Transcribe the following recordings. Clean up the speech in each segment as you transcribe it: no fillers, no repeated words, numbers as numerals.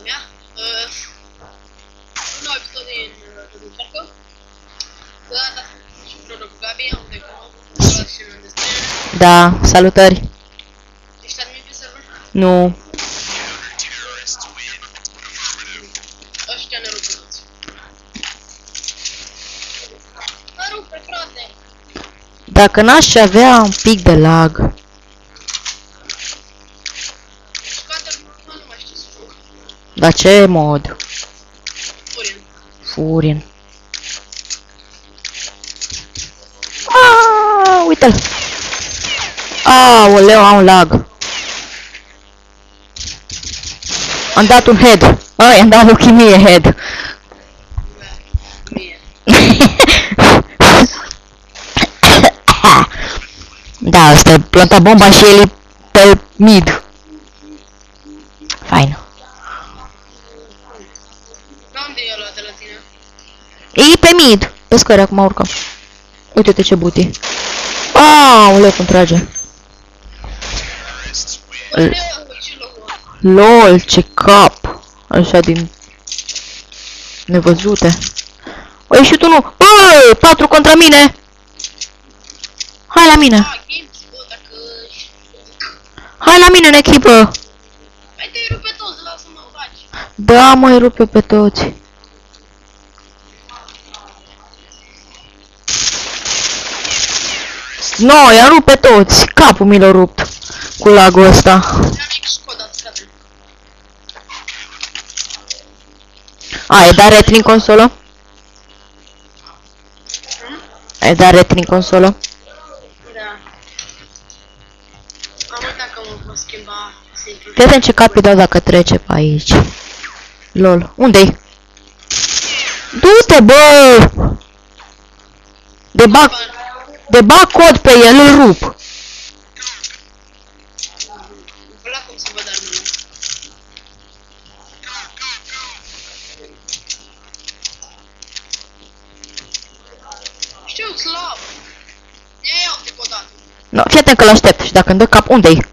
mea. Un nou episod din Încercă. De data și împreună cu Gabi, am de acțiune de stări. Da, salutări. Ești admin pe server? Nu. Ăștia ne rupe toți. Mă rupe, frate! Dacă n-aș avea un pic de lag. Nu mai știu să joc. La ce mod? Furian. Furian. Aaaa, uite-l. Aoleu, am lag. Am dat un head. I-am dat leuchimie head. Mie. Da, asta e planta bomba și el e pe mid. Fain. Unde e ăla de la tine? E pe mid. Pe scări acum urcă. Uite-te ce buti. Aoleu, cum trage. LOL, ce cap. Așa din nevăzute. A ieșit unul. Băi, 4 contra mine. Hai la mine. Hai la mine în echipă. Hai te-i rupe toți, lasă-mă în pace. Da, mă, îi rup eu pe toți. No, i-am rupt pe toți. Capul mi l-a rupt. Cu lagul ăsta. A, e dat retri în consolă? E dat retri în consolă? Da. Am uitat că mă pot schimba simplu. Fii ce cap îi dau dacă trece pe aici. LOL. Unde-i? Du-te, bă! De bag cod pe el, îl rup. Îmi plac cum se văd armele. Știu, slab. Ia uite codat. No, fii atent că l-aștept și dacă îmi dă cap, unde-i?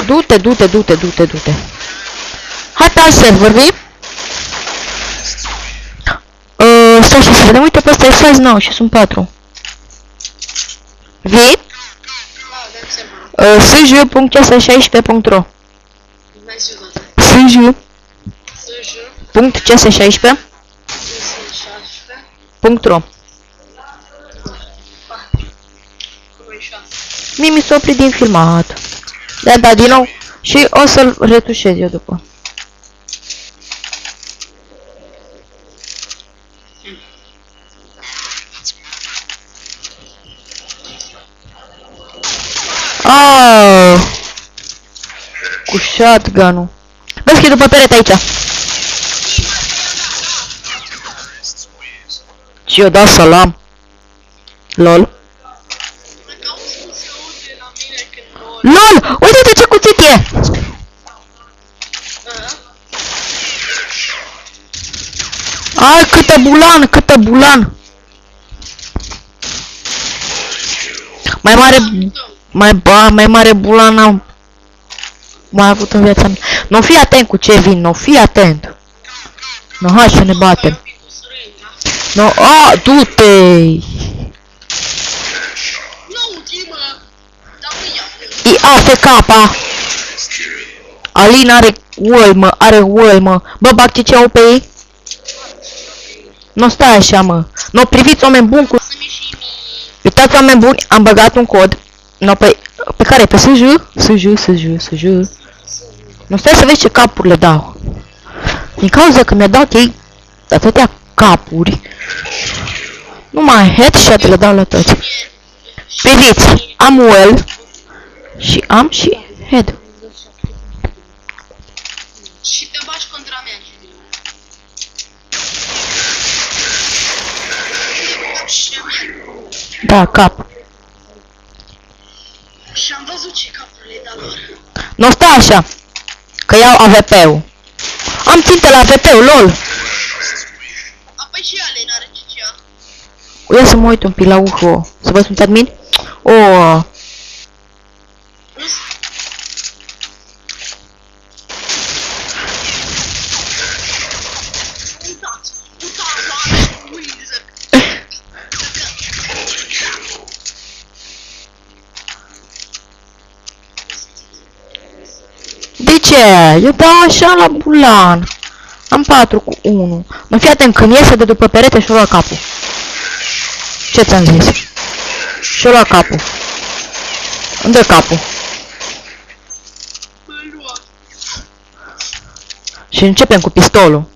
Du-te, du-te, du-te, du-te, du-te. Hai pe alt server, vii? Stai și să vedem, uite pe ăsta e size 9 și sunt 4. Vii? sj.cs16.ro sj.cs16.ro Mie mi s-a oprit din filmat. Da, din nou. Și o să-l retușez eu după. Cu shotgun-ul. Vezi că e după perete aici. Și eu dau salam. LOL. LOL! Uite-te ce cuțit e! Ai, câtă bulan, câtă bulan! Mai mare bulan am mai avut în viața mea. Nu fii atent cu ce vin, nu fii atent. Nu, hai să ne batem. Nu, du-te! E AFK-pa! Alin are wall, mă, are wall, mă. Bă, bag ce au pe ei? Nu stai așa, mă. Nu, priviți, oameni buni cu... Uitați, oameni buni, am băgat un cod. No, pe care? Pe SJ? SJ. Nu stai să vezi ce capuri le dau. Din cauza că mi-a dat ei atâtea capuri. Numai headshot le dau la toți. Priviți, am well și am și head. Și te bași contra mea. Da, cap. Și am văzut ce capuri le dau lor. Nu stai așa, că iau AVP-ul. Am ținte la AVP-ul, lol. Apoi și ale n-are ce ia. Ia să mă uit un pic la UHO. Să văd sunt admin? ce? Eu dau așa la bulan. Am 4 cu 1. Mă, fii atent, când iese de după perete și-o lua capul. Ce ți-am zis? Și-o lua capul. Îmi dă capul. Mă lua. Și începem cu pistolul.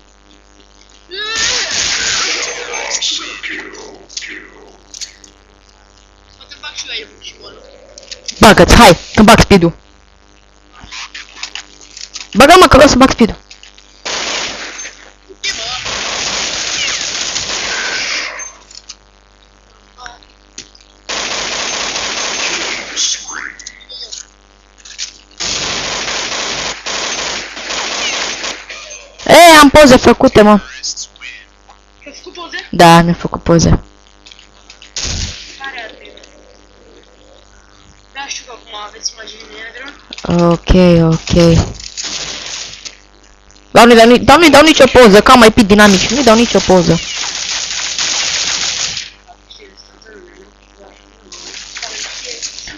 Poate fac și eu aici și mă lua. Bagă-ți, hai, că bag speed-ul. Bagă-mă că vreau să bag speed-ul. Ce mă? Ei, am poze făcute, mă. Ai făcut poze? Da, mi-a făcut poze. Care ar fi? Da, știu că acum aveți imagini neagră. Ok. Dar nu-i dau nicio poză, că am mai pit dinamic și nu-i dau nicio poză.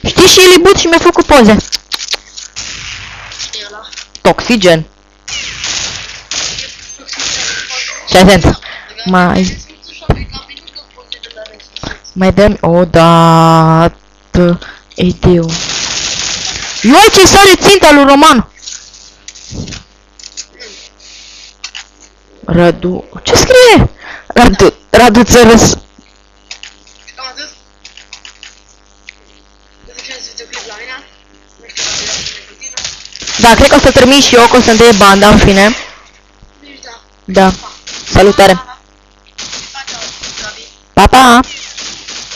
Știi și Ilibut și mi-a făcut poze. E ăla. Toxigen. Și atent. Mai dăm o dată. Ideu. Ioi, ce sare ținta lui Roman. Radu. Ce scrie? Radu Țărăs. Și cam atât. Vă duceți videoclip la mine. Nu știu dacă e continuă. Da, cred că o să termin și eu, că o să-mi dea banda, în fine. Deci da. Da. Salutare. Pa, pa. Pa, pa.